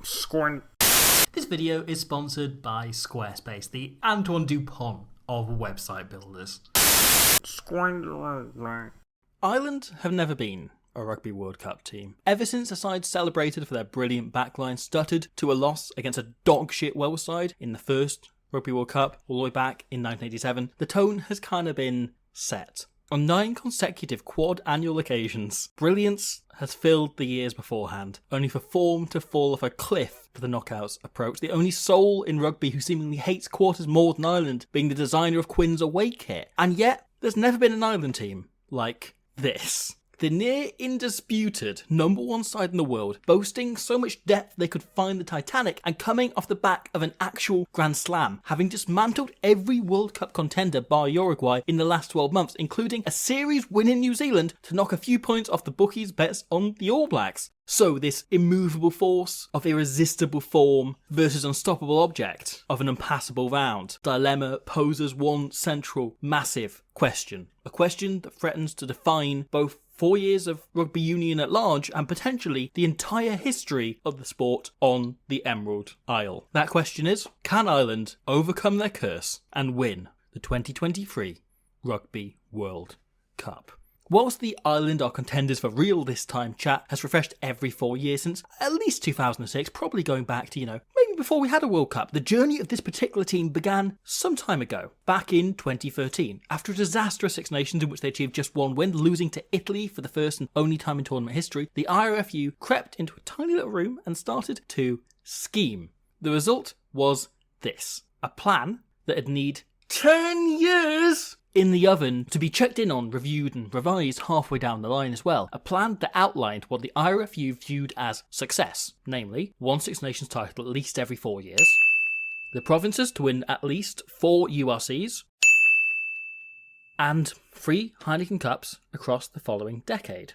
Squint. This video is sponsored by Squarespace, the Antoine Dupont of website builders. Ireland have never been a Rugby World Cup team. Ever since the side celebrated for their brilliant backline stuttered to a loss against a dog-shit Welsh side in the first Rugby World Cup, all the way back in 1987, the tone has kind of been set. On 9 consecutive quad-annual occasions, brilliance has filled the years beforehand, only for form to fall off a cliff as the knockouts approach. The only soul in rugby who seemingly hates quarters more than Ireland being the designer of Quinn's away kit. And yet, there's never been an Ireland team like this. The near indisputed number 1 side in the world, boasting so much depth they could find the Titanic, and coming off the back of an actual Grand Slam, having dismantled every World Cup contender bar Uruguay in the last 12 months, including a series win in New Zealand to knock a few points off the bookies' bets on the All Blacks. So this immovable force of irresistible form versus unstoppable object of an impassable round dilemma poses one central, massive question. A question that threatens to define both 4 years of rugby union at large and potentially the entire history of the sport on the Emerald Isle. That question is, can Ireland overcome their curse and win the 2023 Rugby World Cup? Whilst the Ireland are contenders for real this time chat has refreshed every 4 years since at least 2006, probably going back to, maybe before we had a World Cup, the journey of this particular team began some time ago, back in 2013. After a disastrous Six Nations in which they achieved just 1 win, losing to Italy for the first and only time in tournament history, the IRFU crept into a tiny little room and started to scheme. The result was this: a plan that would need 10 years in the oven to be checked in on, reviewed and revised halfway down the line as well. A plan that outlined what the IRFU viewed as success, namely 1 Six Nations title at least every 4 years, the provinces to win at least 4 URCs, and 3 Heineken Cups across the following decade.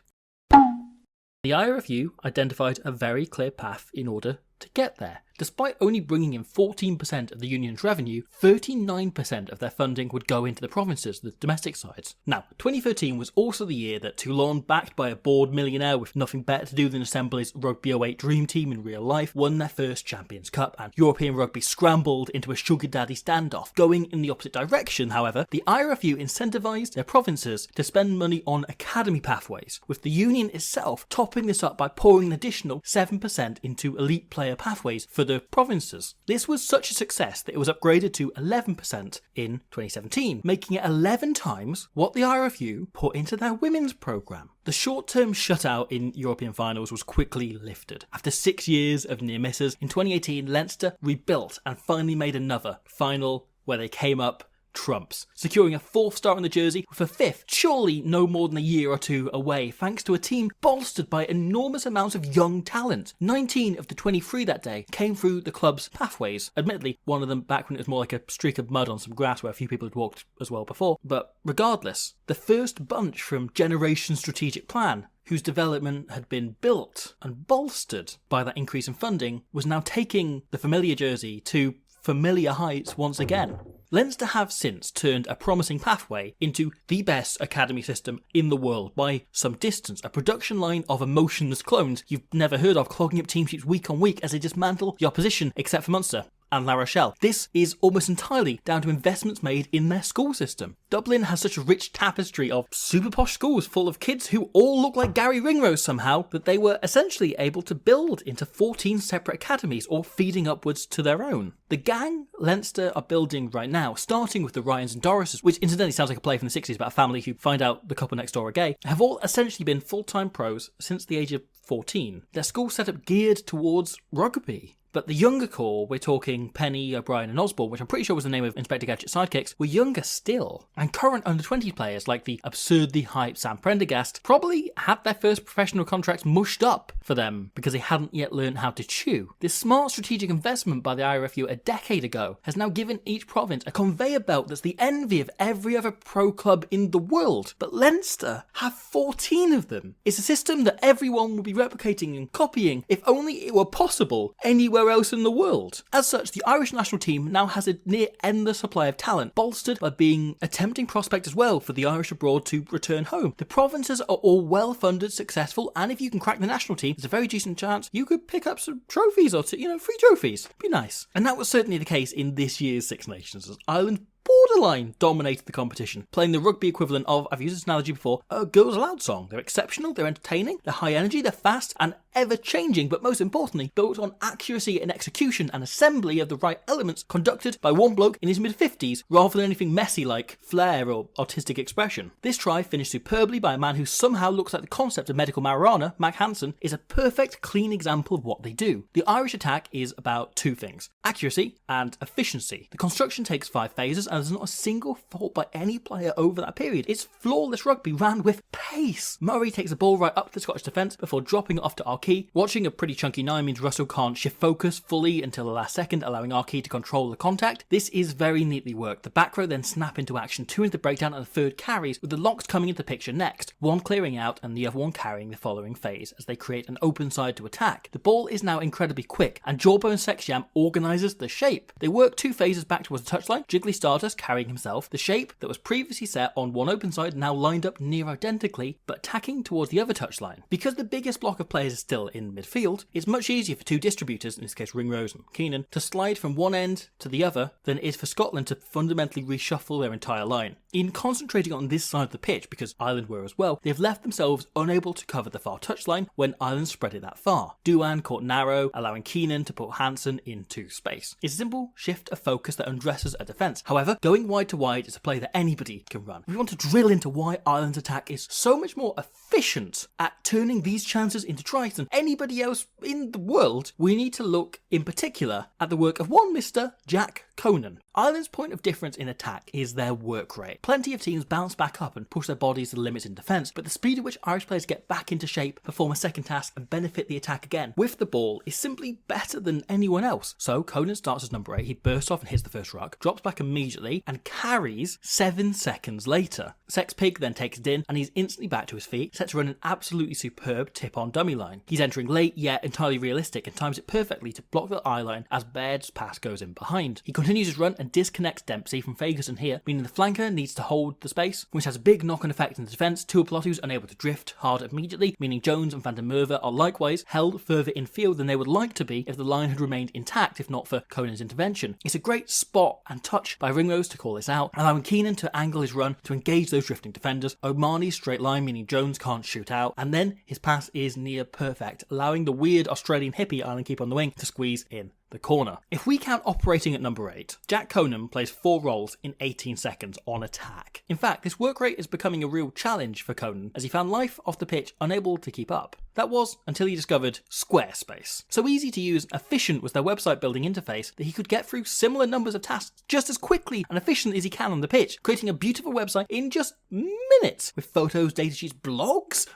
The IRFU identified a very clear path in order to get there. Despite only bringing in 14% of the union's revenue, 39% of their funding would go into the provinces, the domestic sides. Now, 2013 was also the year that Toulon, backed by a bored millionaire with nothing better to do than assemble his Rugby 08 dream team in real life, won their first Champions Cup, and European rugby scrambled into a sugar daddy standoff. Going in the opposite direction, however, the IRFU incentivised their provinces to spend money on academy pathways, with the union itself topping this up by pouring an additional 7% into elite player pathways for the provinces. This was such a success that it was upgraded to 11% in 2017, making it 11 times what the IRFU put into their women's programme. The short-term shutout in European finals was quickly lifted. After 6 years of near misses, in 2018 Leinster rebuilt and finally made another final where they came up trumps, securing a 4th start on the jersey with a 5th, surely no more than a year or 2 away, thanks to a team bolstered by enormous amounts of young talent. 19 of the 23 that day came through the club's pathways. Admittedly, one of them back when it was more like a streak of mud on some grass where a few people had walked as well before. But regardless, the first bunch from Generation Strategic Plan, whose development had been built and bolstered by that increase in funding, was now taking the familiar jersey to familiar heights once again. Leinster have since turned a promising pathway into the best academy system in the world by some distance, a production line of emotionless clones you've never heard of, clogging up team sheets week on week as they dismantle the opposition except for Munster and La Rochelle. This is almost entirely down to investments made in their school system. Dublin has such a rich tapestry of super posh schools full of kids who all look like Gary Ringrose somehow that they were essentially able to build into 14 separate academies, all feeding upwards to their own. The gang Leinster are building right now, starting with the Ryans and Dorises, which incidentally sounds like a play from the 60s about a family who find out the couple next door are gay, have all essentially been full-time pros since the age of 14. Their school setup geared towards rugby. But the younger core, we're talking Penny, O'Brien and Osborne, which I'm pretty sure was the name of Inspector Gadget's sidekicks, were younger still. And current under-20 players like the absurdly hyped Sam Prendergast probably had their first professional contracts mushed up for them because they hadn't yet learned how to chew. This smart strategic investment by the IRFU a decade ago has now given each province a conveyor belt that's the envy of every other pro club in the world. But Leinster have 14 of them. It's a system that everyone will be replicating and copying if only it were possible anywhere anywhere else in the world. As such, the Irish national team now has a near endless supply of talent, bolstered by being a tempting prospect as well for the Irish abroad to return home. The provinces are all well-funded, successful, and if you can crack the national team, there's a very decent chance you could pick up some trophies or two, free trophies. Be nice. And that was certainly the case in this year's Six Nations, as Ireland borderline dominated the competition, playing the rugby equivalent of, I've used this analogy before, a Girls Aloud song. They're exceptional, they're entertaining, they're high energy, they're fast and ever-changing, but most importantly, built on accuracy and execution and assembly of the right elements conducted by one bloke in his mid-50s, rather than anything messy like flair or artistic expression. This try, finished superbly by a man who somehow looks like the concept of medical marijuana, Mac Hansen, is a perfect, clean example of what they do. The Irish attack is about two things: accuracy and efficiency. The construction takes 5 phases, and there's not a single fault by any player over that period. It's flawless rugby ran with pace. Murray takes the ball right up to the Scottish defence before dropping it off to Arkey. Watching a pretty chunky 9 means Russell can't shift focus fully until the last second, allowing Arkey to control the contact. This is very neatly worked. The back row then snap into action, 2 into the breakdown and the third carries, with the locks coming into the picture next, one clearing out and the other one carrying the following phase as they create an open side to attack. The ball is now incredibly quick, and Jawbone Sexyam organises the shape. They work 2 phases back towards the touchline, Jiggly Stardust carrying himself, the shape that was previously set on one open side now lined up near identically, but tacking towards the other touchline. Because the biggest block of players is still in midfield, it's much easier for 2 distributors, in this case Ringrose and Keenan, to slide from one end to the other than it is for Scotland to fundamentally reshuffle their entire line. In concentrating on this side of the pitch, because Ireland were as well, they've left themselves unable to cover the far touchline when Ireland spread it that far. Doohan caught narrow, allowing Keenan to put Hansen into space. It's a simple shift of focus that undresses a defence. However, going wide to wide is a play that anybody can run. We want to drill into why Ireland's attack is so much more efficient at turning these chances into tries than anybody else in the world. We need to look in particular at the work of one Mr. Jack Conan. Ireland's point of difference in attack is their work rate. Plenty of teams bounce back up and push their bodies to the limits in defence, but the speed at which Irish players get back into shape, perform a second task and benefit the attack again with the ball is simply better than anyone else. So Conan starts as number 8, he bursts off and hits the first ruck, drops back immediately and carries 7 seconds later. Sex Pig then takes it in and he's instantly back to his feet, set to run an absolutely superb tip-on dummy line. He's entering late yet entirely realistic and times it perfectly to block the eye line as Baird's pass goes in behind. He continues his run and disconnects Dempsey from Ferguson here, meaning the flanker needs to hold the space, which has a big knock-on effect in the defence. Tuipulotu's unable to drift hard immediately, meaning Jones and Van der Merwe are likewise held further infield than they would like to be if the line had remained intact, if not for Conan's intervention. It's a great spot and touch by Ringrose to call this out, allowing Keenan to angle his run to engage those drifting defenders. O'Mahony's straight line, meaning Jones can't shoot out, and then his pass is near perfect, allowing the weird Australian hippie Ireland keeper on the wing to squeeze in the corner. If we count operating at number 8, Jack Conan plays 4 roles in 18 seconds on attack. In fact, this work rate is becoming a real challenge for Conan as he found life off the pitch unable to keep up. That was until he discovered Squarespace. So easy to use and efficient was their website building interface that he could get through similar numbers of tasks just as quickly and efficiently as he can on the pitch, creating a beautiful website in just minutes with photos, datasheets, blogs,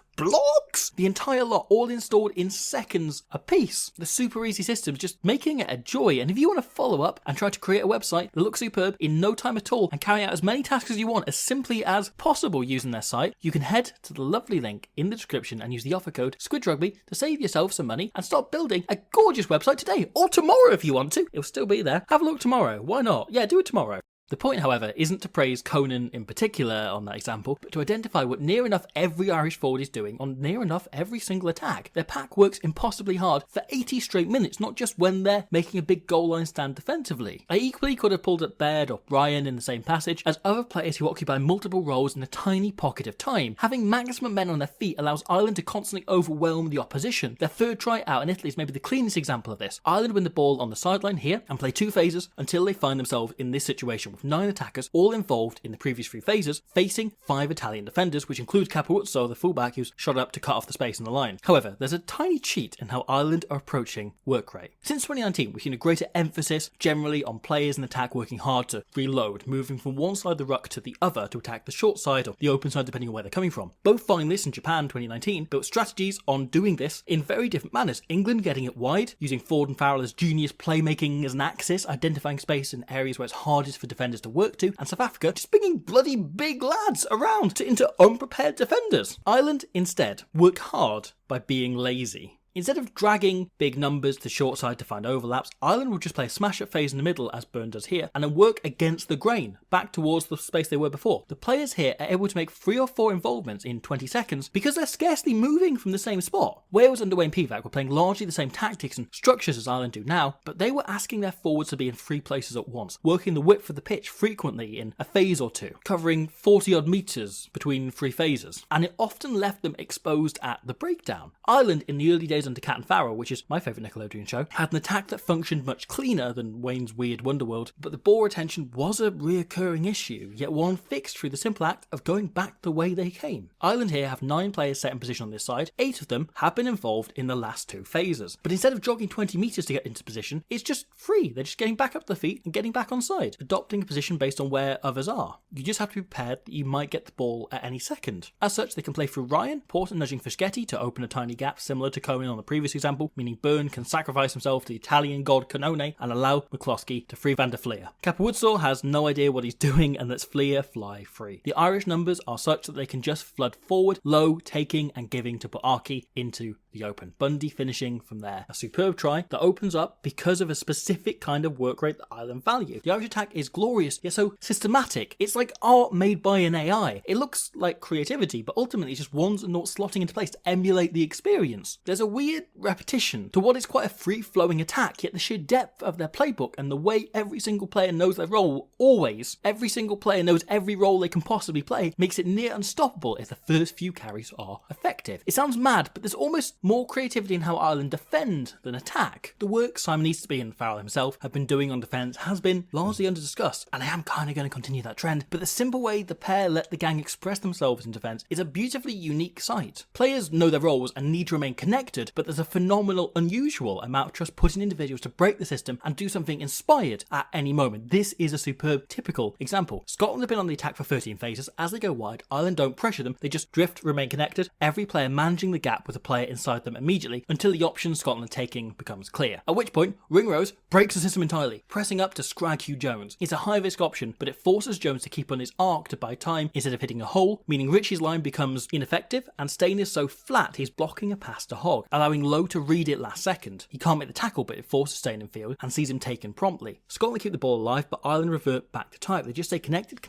the entire lot all installed in seconds a piece. The super easy system's just making it a joy, and if you want to follow up and try to create a website that looks superb in no time at all and carry out as many tasks as you want as simply as possible using their site, you can head to the lovely link in the description and use the offer code SquidRugby to save yourself some money and start building a gorgeous website today, or tomorrow if you want to. It'll still be there. Have a look tomorrow. Why not? Yeah, do it tomorrow. The point, however, isn't to praise Conan in particular on that example, but to identify what near enough every Irish forward is doing on near enough every single attack. Their pack works impossibly hard for 80 straight minutes, not just when they're making a big goal line stand defensively. I equally could have pulled up Baird or Ryan in the same passage as other players who occupy multiple roles in a tiny pocket of time. Having maximum men on their feet allows Ireland to constantly overwhelm the opposition. Their third try out in Italy is maybe the cleanest example of this. Ireland win the ball on the sideline here and play 2 phases until they find themselves in this situation with 9 attackers all involved in the previous 3 phases, facing 5 Italian defenders, which includes Capuzzo, the fullback who's shot up to cut off the space in the line. However, there's a tiny cheat in how Ireland are approaching work rate. Since 2019, we've seen a greater emphasis generally on players in attack working hard to reload, moving from one side of the ruck to the other to attack the short side or the open side depending on where they're coming from. Both finalists in Japan 2019 built strategies on doing this in very different manners. England getting it wide, using Ford and Farrell as genius playmaking as an axis, identifying space in areas where it's hardest for defenders to work to, and South Africa just bringing bloody big lads around into unprepared defenders. Ireland, instead, work hard by being lazy. Instead of dragging big numbers to the short side to find overlaps, Ireland will just play a smash-up phase in the middle, as Byrne does here, and then work against the grain, back towards the space they were before. The players here are able to make 3 or 4 involvements in 20 seconds because they're scarcely moving from the same spot. Wales under Wayne Pivac were playing largely the same tactics and structures as Ireland do now, but they were asking their forwards to be in 3 places at once, working the width of the pitch frequently in a phase or 2, covering 40 odd metres between 3 phases, and it often left them exposed at the breakdown. Ireland in the early days under Cat and Farrell, which is my favourite Nickelodeon show, had an attack that functioned much cleaner than Wayne's weird Wonderworld, but the ball retention was a reoccurring issue, yet one fixed through the simple act of going back the way they came. Ireland here have 9 players set in position on this side, 8 of them have been involved in the last 2 phases, but instead of jogging 20 metres to get into position, it's just free. They're just getting back up the feet and getting back on side, adopting a position based on where others are. You just have to be prepared that you might get the ball at any second. As such, they can play through Ryan, Porter nudging Fischetti to open a tiny gap similar to Cohen on the previous example, meaning Byrne can sacrifice himself to the Italian god Cannone and allow McCloskey to free Van der Fleer. Capua-Woodsaw has no idea what he's doing and lets Fleer fly free. The Irish numbers are such that they can just flood forward, low, taking and giving to put Archie into the open. Bundy finishing from there. A superb try that opens up because of a specific kind of work rate that Ireland value. The Irish attack is glorious, yet so systematic. It's like art made by an AI. It looks like creativity, but ultimately it's just ones and noughts slotting into place to emulate the experience. There's a weird repetition to what is quite a free-flowing attack, yet the sheer depth of their playbook and the way every single player knows their role, always, every single player knows every role they can possibly play, makes it near unstoppable if the first few carries are effective. It sounds mad, but there's almost more creativity in how Ireland defend than attack. The work Simon Easterby and Farrell himself have been doing on defence has been largely under discussed, and I am kind of going to continue that trend, but the simple way the pair let the gang express themselves in defence is a beautifully unique sight. Players know their roles and need to remain connected, but there's a phenomenal, unusual amount of trust put in individuals to break the system and do something inspired at any moment. This is a superb, typical example. Scotland have been on the attack for 13 phases. As they go wide, Ireland don't pressure them, they just drift, remain connected, every player managing the gap with a player inside them immediately until the option Scotland are taking becomes clear. At which point, Ringrose breaks the system entirely, pressing up to scrag Hugh Jones. It's a high-risk option, but it forces Jones to keep on his arc to buy time instead of hitting a hole, meaning Richie's line becomes ineffective, and Stain is so flat he's blocking a pass to Hogg, allowing Lowe to read it last second. He can't make the tackle, but it forces Stain in field and sees him taken promptly. Scotland keep the ball alive, but Ireland revert back to type. They just stay connected,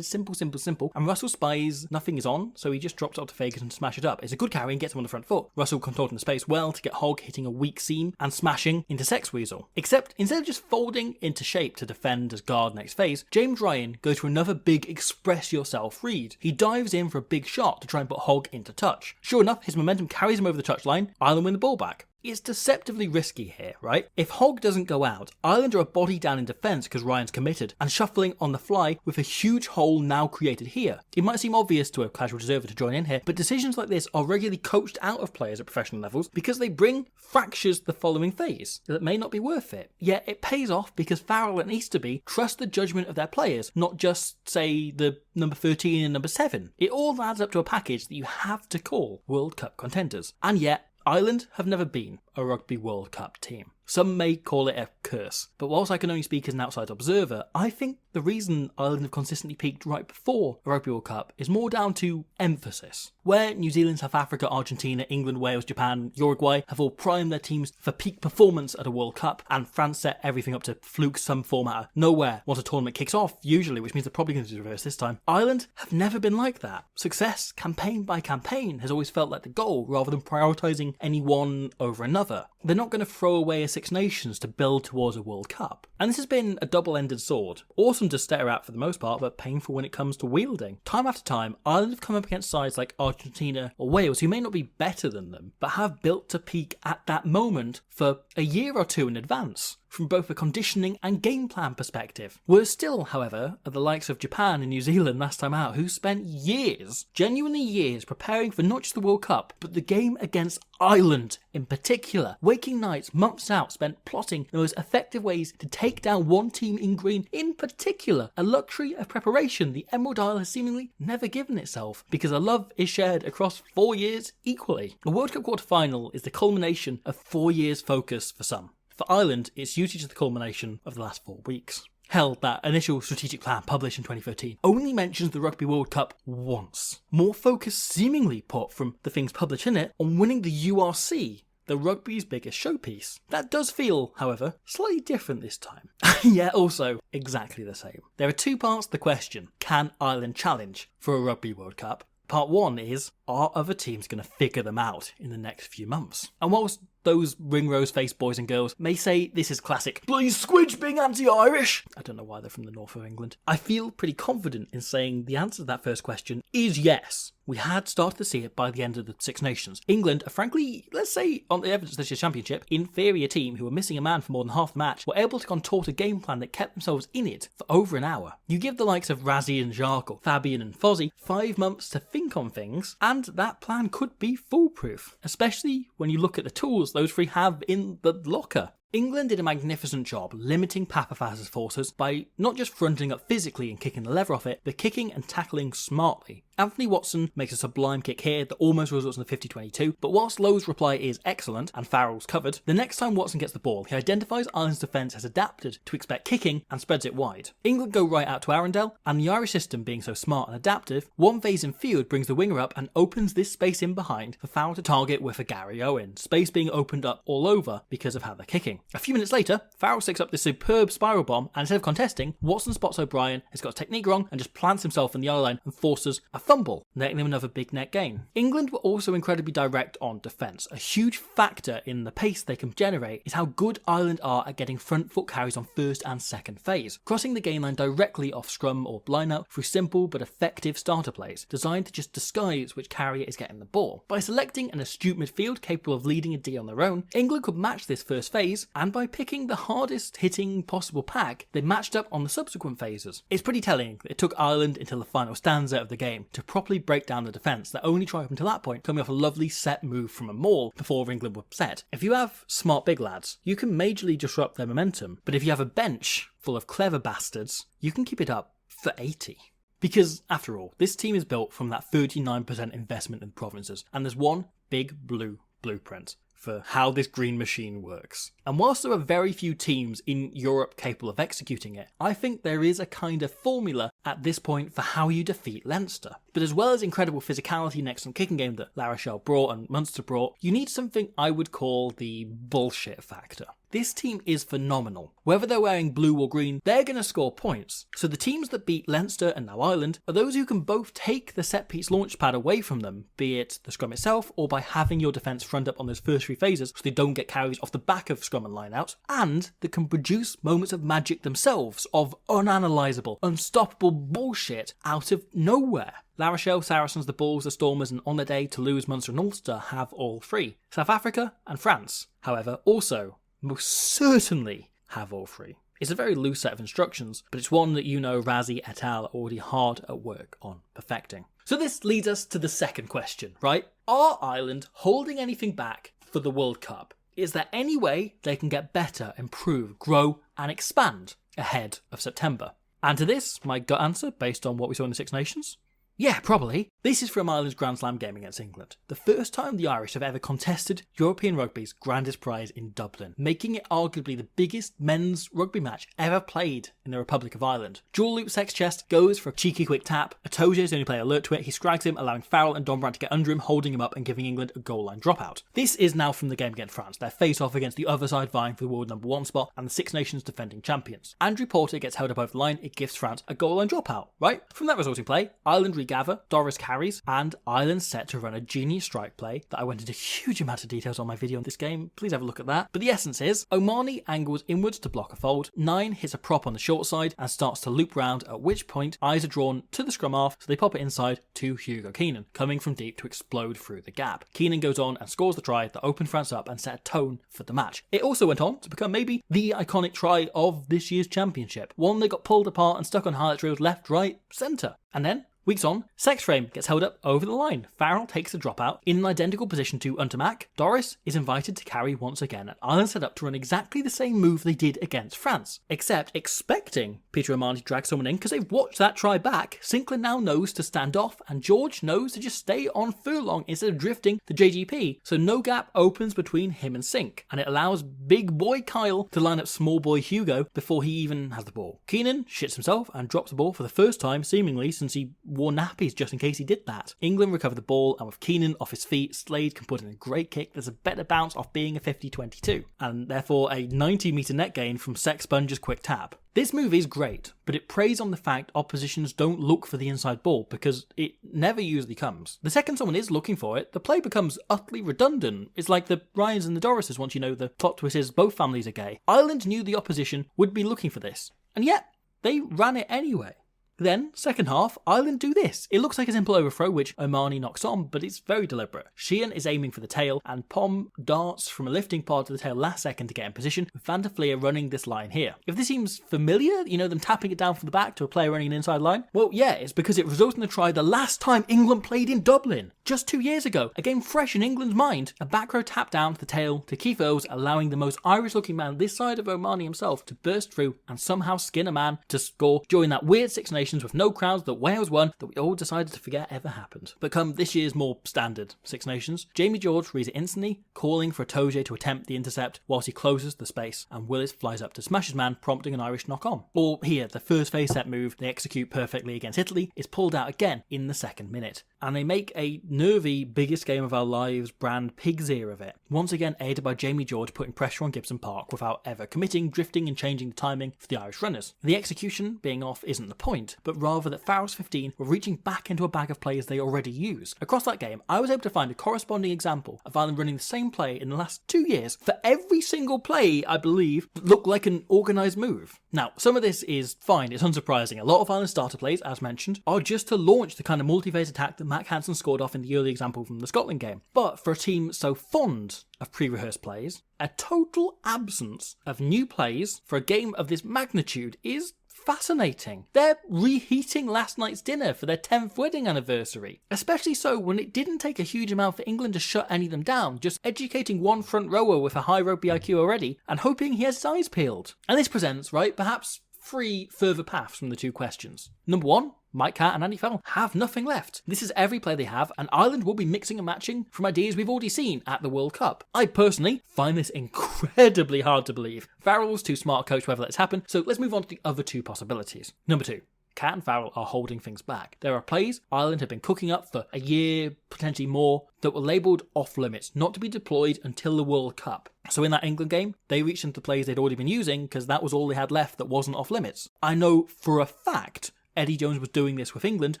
simple, and Russell spies nothing is on, so he just drops off to Ferguson to smash it up. It's a good carry and gets him on the front foot. Russell contorting the space well to get Hogg hitting a weak seam and smashing into Sexweasel. Except instead of just folding into shape to defend as guard next phase, James Ryan goes for another big express yourself read. He dives in for a big shot to try and put Hogg into touch. Sure enough, his momentum carries him over the touchline. Ireland win the ball back. It's deceptively risky here, right? If Hogg doesn't go out, Ireland are a body down in defence because Ryan's committed and shuffling on the fly with a huge hole now created here. It might seem obvious to a casual observer to join in here, but decisions like this are regularly coached out of players at professional levels because they bring fractures the following phase that may not be worth it. Yet it pays off because Farrell and Easterby trust the judgment of their players, not just, say, the number 13 and number 7. It all adds up to a package that you have to call World Cup contenders. And yet, Ireland have never been a Rugby World Cup team. Some may call it a curse, but whilst I can only speak as an outside observer, I think the reason Ireland have consistently peaked right before a Rugby World Cup is more down to emphasis. Where New Zealand, South Africa, Argentina, England, Wales, Japan, Uruguay have all primed their teams for peak performance at a World Cup, and France set everything up to fluke some format out of nowhere once a tournament kicks off, usually, which means they're probably going to do the reverse this time. Ireland have never been like that. Success, campaign by campaign, has always felt like the goal, rather than prioritising any one over another. They're not going to throw away a Six Nations to build towards a World Cup. And this has been a double-ended sword. Awesome to stare at for the most part, but painful when it comes to wielding. Time after time, Ireland have come up against sides like Argentina or Wales, who may not be better than them, but have built to peak at that moment for a year or two in advance, from both a conditioning and game plan perspective. We're still, however, at the likes of Japan and New Zealand last time out, who spent years, genuinely years, preparing for not just the World Cup, but the game against Ireland in particular. Waking nights, months out, spent plotting the most effective ways to take down one team in green in particular, a luxury of preparation the Emerald Isle has seemingly never given itself, because the love is shared across 4 years equally. A World Cup quarter-final is the culmination of 4 years' focus for some. For Ireland, it's usually just the culmination of the last 4 weeks. Hell, that initial strategic plan published in 2013 only mentions the Rugby World Cup once. More focus seemingly put from the things published in it on winning the URC the rugby's biggest showpiece. That does feel, however, slightly different this time. Yeah, also exactly the same. There are two parts to the question: can Ireland challenge for a Rugby World Cup? Part one is, are other teams going to figure them out in the next few months? And whilst those ring-rose-faced boys and girls may say this is classic "Please squidge being anti-Irish," I don't know why they're from the north of England, I feel pretty confident in saying the answer to that first question is yes. We had started to see it by the end of the Six Nations. England, a frankly, let's say, on the evidence of this year's championship, inferior team who were missing a man for more than half the match, were able to contort a game plan that kept themselves in it for over an hour. You give the likes of Razzie and Jacques, or Fabian and Fozzie 5 months to think on things, and that plan could be foolproof, especially when you look at the tools those three have in the locker. England did a magnificent job limiting Papafas's forces by not just fronting up physically and kicking the lever off it, but kicking and tackling smartly. Anthony Watson makes a sublime kick here that almost results in the 50-22, but whilst Lowe's reply is excellent and Farrell's covered, the next time Watson gets the ball, he identifies Ireland's defence has adapted to expect kicking and spreads it wide. England go right out to Arundel, and the Irish system being so smart and adaptive, one phase in field brings the winger up and opens this space in behind for Farrell to target with a Gary Owen, space being opened up all over because of how they're kicking. A few minutes later, Farrell sticks up this superb spiral bomb, and instead of contesting, Watson spots O'Brien, has got his technique wrong, and just plants himself in the other line and forces a fumble, netting them another big net gain. England were also incredibly direct on defence. A huge factor in the pace they can generate is how good Ireland are at getting front foot carries on first and second phase, crossing the game line directly off scrum or line-out through simple but effective starter plays, designed to just disguise which carrier is getting the ball. By selecting an astute midfield capable of leading a D on their own, England could match this first phase, and by picking the hardest hitting possible pack, they matched up on the subsequent phases. It's pretty telling that it took Ireland until the final stanza of the game to properly break down the defence that only tried up until that point, coming off a lovely set move from a maul before England were set. If you have smart big lads, you can majorly disrupt their momentum, but if you have a bench full of clever bastards, you can keep it up for 80. Because, after all, this team is built from that 39% investment in provinces, and there's one big blue blueprint for how this green machine works. And whilst there are very few teams in Europe capable of executing it, I think there is a kind of formula at this point for how you defeat Leinster. But as well as incredible physicality and excellent kicking game that La Rochelle brought and Munster brought, you need something I would call the bullshit factor. This team is phenomenal. Whether they're wearing blue or green, they're going to score points. So the teams that beat Leinster and now Ireland are those who can both take the set-piece launch pad away from them, be it the scrum itself or by having your defence front up on those first three phases so they don't get carries off the back of scrum and line-out, and that can produce moments of magic themselves, of unanalysable, unstoppable bullshit out of nowhere. La Rochelle, Saracens, the Bulls, the Stormers, and on the day Toulouse, Munster and Ulster have all three. South Africa and France, however, also most certainly have all three. It's a very loose set of instructions, but it's one that you know Razzie et al. Are already hard at work on perfecting. So this leads us to the second question, right? Are Ireland holding anything back for the World Cup? Is there any way they can get better, improve, grow and expand ahead of September? And to this, my gut answer, based on what we saw in the Six Nations, yeah, probably. This is from Ireland's Grand Slam game against England. The first time the Irish have ever contested European rugby's grandest prize in Dublin, making it arguably the biggest men's rugby match ever played in the Republic of Ireland. Dual loop sex chest goes for a cheeky quick tap. Atoje is the only player alert to it. He scrags him, allowing Farrell and Dombrandt to get under him, holding him up and giving England a goal line dropout. This is now from the game against France, their face-off against the other side vying for the world number 1 spot and the Six Nations defending champions. Andrew Porter gets held up over the line. It gives France a goal line dropout, right? From that resulting play, Ireland regather, Doris carries, and Ireland set to run a genius strike play that I went into huge amounts of details on my video on this game. Please have a look at that. But the essence is, Omani angles inwards to block a fold, 9 hits a prop on the short side and starts to loop round, at which point eyes are drawn to the scrum half, so they pop it inside to Hugo Keenan, coming from deep to explode through the gap. Keenan goes on and scores the try that opened France up and set a tone for the match. It also went on to become maybe the iconic try of this year's championship, one that got pulled apart and stuck on highlight reels left, right, centre. And then, weeks on, Sexframe gets held up over the line. Farrell takes the dropout in an identical position to Untermack. Doris is invited to carry once again, and Ireland set up to run exactly the same move they did against France, except expecting Peter O'Mahony to drag someone in because they've watched that try back. Sinclair now knows to stand off, and George knows to just stay on furlong instead of drifting the JGP, so no gap opens between him and Sink, and it allows big boy Kyle to line up small boy Hugo before he even has the ball. Keenan shits himself and drops the ball for the first time seemingly since he wore nappies just in case he did that. England recovered the ball, and with Keenan off his feet, Slade can put in a great kick that's a better bounce off being a 50-22, and therefore a 90-metre net gain from Sex Sponge's quick tap. This move is great, but it preys on the fact oppositions don't look for the inside ball because it never usually comes. The second someone is looking for it, the play becomes utterly redundant. It's like the Ryans and the Dorises once you know the plot twist is both families are gay. Ireland knew the opposition would be looking for this, and yet they ran it anyway. Then, second half, Ireland do this. It looks like a simple overthrow, which Omani knocks on, but it's very deliberate. Sheehan is aiming for the tail, and Pom darts from a lifting pod to the tail last second to get in position, with Van der Fleer running this line here. If this seems familiar, them tapping it down from the back to a player running an inside line, well, yeah, it's because it resulted in a try the last time England played in Dublin. Just 2 years ago, a game fresh in England's mind, a back row tap down to the tail to Keith Earls, allowing the most Irish-looking man this side of Omani himself to burst through and somehow skin a man to score during that weird Six Nations with no crowds that Wales won that we all decided to forget ever happened. But come this year's more standard Six Nations, Jamie George reads it instantly, calling for Itoje to attempt the intercept whilst he closes the space, and Willis flies up to smash his man, prompting an Irish knock-on. Or here, the first phase set move they execute perfectly against Italy is pulled out again in the second minute, and they make a nervy biggest game of our lives brand pig's ear of it, once again aided by Jamie George putting pressure on Gibson Park without ever committing, drifting and changing the timing for the Irish runners. The execution being off isn't the point, but rather that Farrell's 15 were reaching back into a bag of players they already use. Across that game, I was able to find a corresponding example of Ireland running the same play in the last 2 years for every single play, I believe, that looked like an organised move. Now, some of this is fine, it's unsurprising. A lot of Ireland's starter plays, as mentioned, are just to launch the kind of multi-phase attack that Matt Hansen scored off in the early example from the Scotland game. But for a team so fond of pre-rehearsed plays, a total absence of new plays for a game of this magnitude is fascinating. They're reheating last night's dinner for their 10th wedding anniversary. Especially so when it didn't take a huge amount for England to shut any of them down, just educating one front rower with a high rugby IQ already and hoping he has his eyes peeled. And this presents, perhaps 3 further paths from the 2 questions. Number 1, Mike Catt and Andy Farrell have nothing left. This is every play they have, and Ireland will be mixing and matching from ideas we've already seen at the World Cup. I personally find this incredibly hard to believe. Farrell's too smart a coach to ever let this happen, so let's move on to the other 2 possibilities. Number 2. Catt and Farrell are holding things back. There are plays Ireland have been cooking up for a year, potentially more, that were labelled off limits, not to be deployed until the World Cup. So in that England game, they reached into plays they'd already been using because that was all they had left that wasn't off limits. I know for a fact Eddie Jones was doing this with England,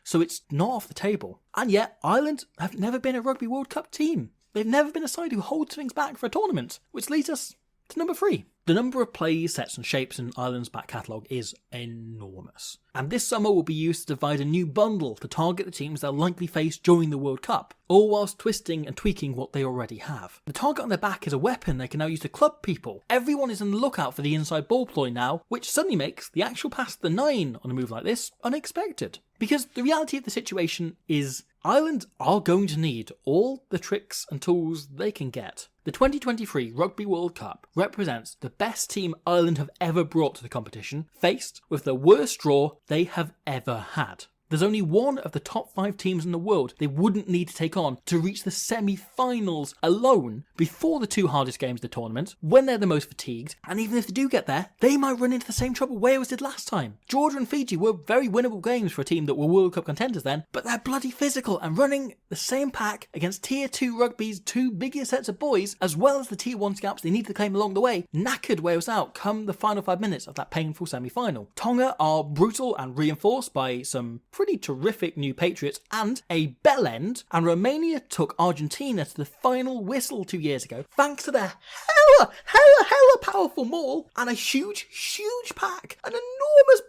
so it's not off the table. And yet, Ireland have never been a Rugby World Cup team. They've never been a side who holds things back for a tournament, which leads us to number 3. The number of plays, sets and shapes in Ireland's back catalogue is enormous. And this summer will be used to divide a new bundle to target the teams they'll likely face during the World Cup, all whilst twisting and tweaking what they already have. The target on their back is a weapon they can now use to club people. Everyone is on the lookout for the inside ball ploy now, which suddenly makes the actual pass to the 9 on a move like this unexpected. Because the reality of the situation is Ireland are going to need all the tricks and tools they can get. The 2023 Rugby World Cup represents the best team Ireland have ever brought to the competition, faced with the worst draw they have ever had. There's only one of the top 5 teams in the world they wouldn't need to take on to reach the semi-finals alone before the 2 hardest games of the tournament, when they're the most fatigued, and even if they do get there, they might run into the same trouble Wales did last time. Georgia and Fiji were very winnable games for a team that were World Cup contenders then, but they're bloody physical, and running the same pack against Tier 2 rugby's 2 biggest sets of boys, as well as the Tier 1 scalps they need to claim along the way, knackered Wales out come the final 5 minutes of that painful semi-final. Tonga are brutal and reinforced by some pretty terrific new Patriots and a bell end, and Romania took Argentina to the final whistle 2 years ago thanks to their hella powerful maul and a huge pack, an enormous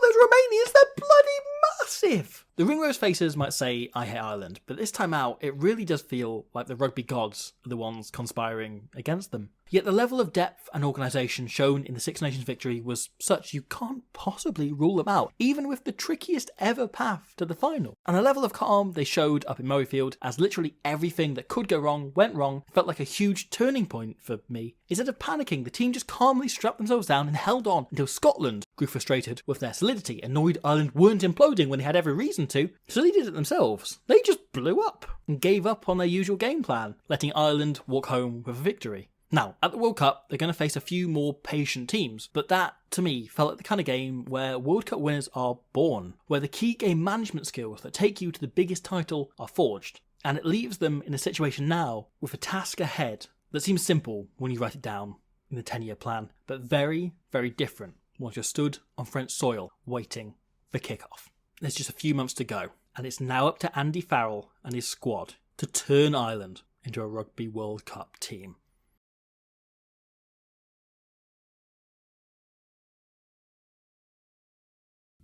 those Romanians, they're bloody massive. The Ringrose faces might say, I hate Ireland, but this time out, it really does feel like the rugby gods are the ones conspiring against them. Yet the level of depth and organisation shown in the Six Nations victory was such you can't possibly rule them out, even with the trickiest ever path to the final. And the level of calm they showed up in Murrayfield, as literally everything that could go wrong went wrong, felt like a huge turning point for me. Instead of panicking, the team just calmly strapped themselves down and held on until Scotland grew frustrated with their solidity, annoyed Ireland weren't imploding when they had every reason to, so they did it themselves. They just blew up and gave up on their usual game plan, letting Ireland walk home with a victory. Now, at the World Cup, they're going to face a few more patient teams, but that, to me, felt like the kind of game where World Cup winners are born, where the key game management skills that take you to the biggest title are forged. And it leaves them in a situation now with a task ahead that seems simple when you write it down in the 10-year plan, but very, very different once you're stood on French soil waiting for kickoff. There's just a few months to go, and it's now up to Andy Farrell and his squad to turn Ireland into a Rugby World Cup team.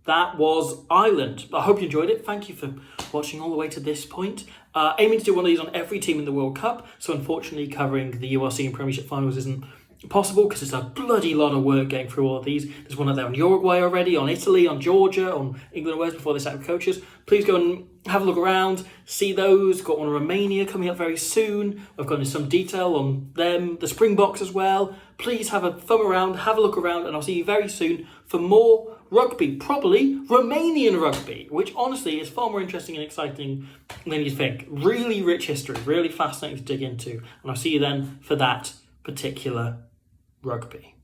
That was Ireland. I hope you enjoyed it. Thank you for watching all the way to this point. Aiming to do one of these on every team in the World Cup, so unfortunately covering the URC and Premiership finals isn't possible because it's a bloody lot of work getting through all of these. There's one out there on Uruguay already, on Italy, on Georgia, on England and Wales before they sack coaches. Please go and have a look around, see those. Got one on Romania coming up very soon. I've gone into some detail on them, the Springboks as well. Please have a thumb around, have a look around, and I'll see you very soon for more rugby, probably Romanian rugby, which honestly is far more interesting and exciting than you think. Really rich history, really fascinating to dig into, and I'll see you then for that particular rugby.